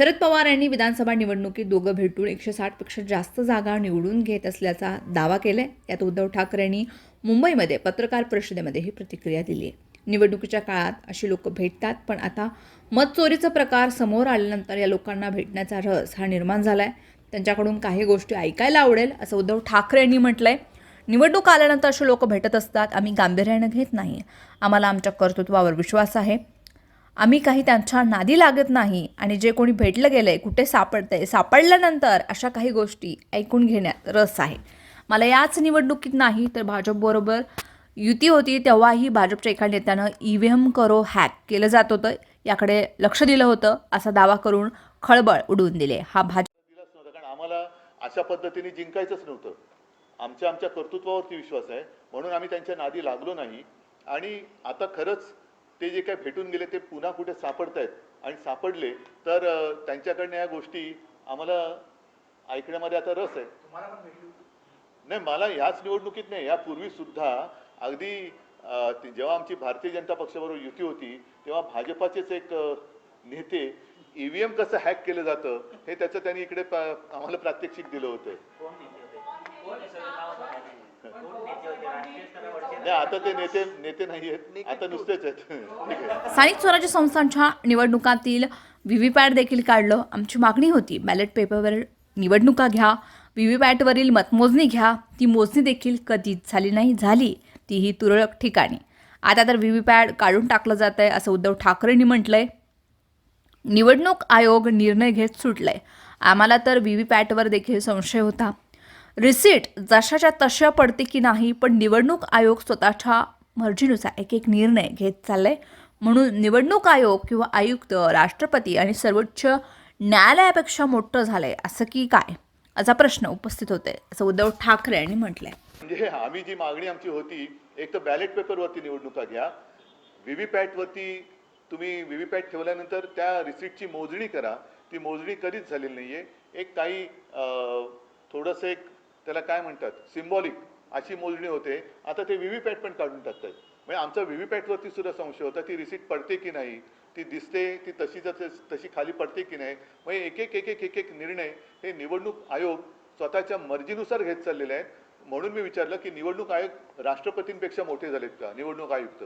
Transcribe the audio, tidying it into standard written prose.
शरद पवार यांनी विधानसभा निवडणुकीत दोघं भेटून 160 पेक्षा जास्त जागा निवडून घेत असल्याचा दावा केलाय। यात उद्धव ठाकरे यांनी मुंबईमध्ये पत्रकार परिषदेमध्ये ही प्रतिक्रिया दिली आहे। निवडणुकीच्या काळात अशी लोक भेटतात, पण आता मतचोरीचा प्रकार समोर आल्यानंतर या लोकांना भेटण्याचा रस हा निर्माण झालाय। त्यांच्याकडून काही गोष्टी ऐकायला आवडेल असं उद्धव ठाकरे यांनी म्हटलंय। निवडणूक आल्यानंतर असे लोक भेटत असतात, आम्ही गांभीर्याने घेत नाही। आम्हाला आमच्या कर्तृत्वावर विश्वास आहे। आम्ही काही त्यांच्या नादी लागत नाही आणि जे कोणी भेटलं गेलंय, कुठे सापडतंय, सापडल्यानंतर अशा काही गोष्टी ऐकून घेण्यात रस आहे। मला याच निवडणुकीत नाही तर भाजपबरोबर युती होती तेव्हाही भाजपच्या एका नेत्यानं EVM करो हॅक केलं जात होतं, याकडे लक्ष दिलं होतं असा दावा करून खळबळ उडवून दिले। हा कारण आम्हाला अशा पद्धतीने जिंकायचंच नव्हतं। आमच्या कर्तृत्वावरती विश्वास आहे, म्हणून आम्ही त्यांच्या नादी लागलो नाही। आणि आता खरंच ते जे काही भेटून गेले ते पुन्हा कुठे सापडतायत आणि सापडले तर त्यांच्याकडनं या गोष्टी आम्हाला ऐकण्यामध्ये आता रस आहे। नाही, मला याच निवडणुकीत नाही, यापूर्वी सुद्धा अगदी जेव्हा आमची भारतीय जनता पक्षाबरोबर युती होती तेव्हा भाजपाचेच एक नेते EVM कसं हॅक केलं जातं हे त्याचं त्यांनी इकडे आम्हाला प्रात्यक्षिक दिलं होतं। नाही, आता ते नेते नाही आहेत, आता नुसतेच आहेत। स्थानिक स्वराज्य संस्थांच्या निवडणुकातील व्हीव्हीपॅट देखील काढलं। आमची मागणी होती, बॅलेट पेपरवर निवडणुका घ्या, व्हीव्हीपॅटवरील मतमोजणी घ्या। ती मोजणी देखील कधीच झाली नाही, झाली तीही तुरळक ठिकाणी। आता तर व्हीव्हीपॅट काढून टाकलं जात आहे असं उद्धव ठाकरेंनी म्हटलंय। निवडणूक आयोग निर्णय घेत सुटलंय। आम्हाला तर व्हीव्हीपॅटवर देखील संशय होता, रिसीट जशाच्या तशा पडते की नाही, पण निवडणूक आयोग स्वतःच्या मर्जीनुसार एक निर्णय घेत चाललाय। म्हणून निवडणूक आयोग किंवा आयुक्त राष्ट्रपती आणि सर्वोच्च न्यायालयापेक्षा मोठं झालंय असं की काय, असा प्रश्न उपस्थित होते असं उद्धव ठाकरे यांनी म्हटलंय। म्हणजे आम्ही जी मागणी आमची होती, एक तर बॅलेट पेपरवरती निवडणुका घ्या, व्हीव्हीपॅटवरती तुम्ही व्हीव्हीपॅट ठेवल्यानंतर त्या रिसीटची मोजणी करा। ती मोजणी कधीच झालेली नाहीये। एक काही थोडंसं एक त्याला काय म्हणतात सिम्बॉलिक अशी मोजणी होते, आता ते व्हीव्हीपॅट पण काढून टाकतात। म्हणजे आमचा व्हीव्हीपॅटवरती सुद्धा संशय होता, ती रिसीट पडते की नाही, ती दिसते ती तशी खाली पडते की नाही। म्हणजे एक एक निर्णय हे निवडणूक आयोग स्वतःच्या मर्जीनुसार घेत चाललेले आहेत। म्हणून मी विचारलं की निवडणूक आयोग राष्ट्रपतींपेक्षा मोठे झालेत का निवडणूक आयुक्त?